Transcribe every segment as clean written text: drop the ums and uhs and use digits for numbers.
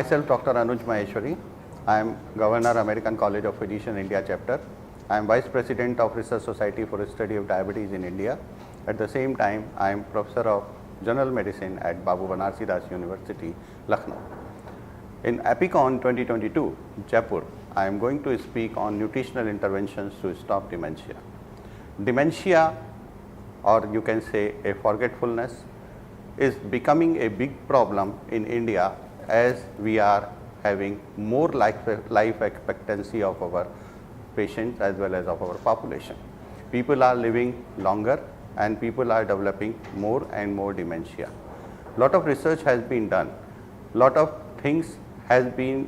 myself Dr. Anuj Maheshwari. I am Governor, American College of Physicians India chapter. I am Vice President of Research Society for the Study of Diabetes in India. At the same time, I am Professor of General Medicine at Babu Banarsi Das University, Lucknow. In APICON 2022, Jaipur, I am going to speak on nutritional interventions to stop dementia. Dementia, or you can say a forgetfulness, is becoming a big problem in India as we are having more life expectancy of our patients as well as of our population. People are living longer and people are developing more and more dementia. Lot of research has been done. Lot of things has been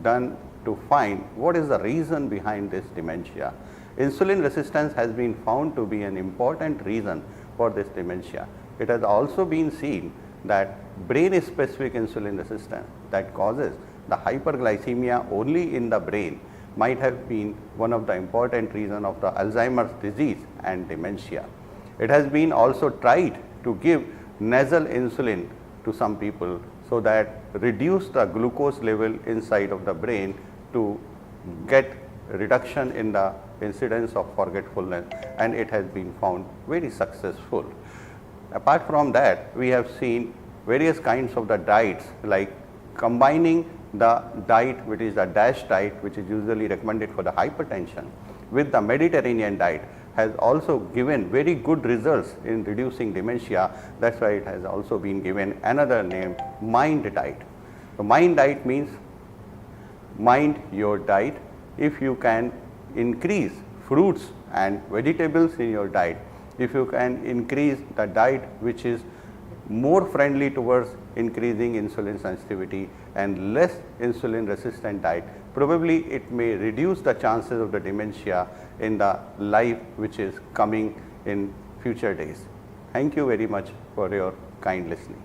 done to find what is the reason behind this dementia. Insulin resistance has been found to be an important reason for this dementia. It has also been seen that brain-specific insulin resistance that causes the hyperglycemia only in the brain might have been one of the important reasons of the Alzheimer's disease and dementia. It has been also tried to give nasal insulin to some people so that reduce the glucose level inside of the brain to get reduction in the incidence of forgetfulness, and it has been found very successful. Apart from that, we have seen various kinds of the diets, like combining the diet which is the DASH diet, which is usually recommended for the hypertension, with the Mediterranean diet has also given very good results in reducing dementia. That's why it has also been given another name, MIND diet. So MIND diet means mind your diet. If you can increase fruits and vegetables in your diet, if you can increase the diet which is more friendly towards increasing insulin sensitivity and less insulin resistant diet, probably it may reduce the chances of the dementia in the life which is coming in future days. Thank you very much for your kind listening.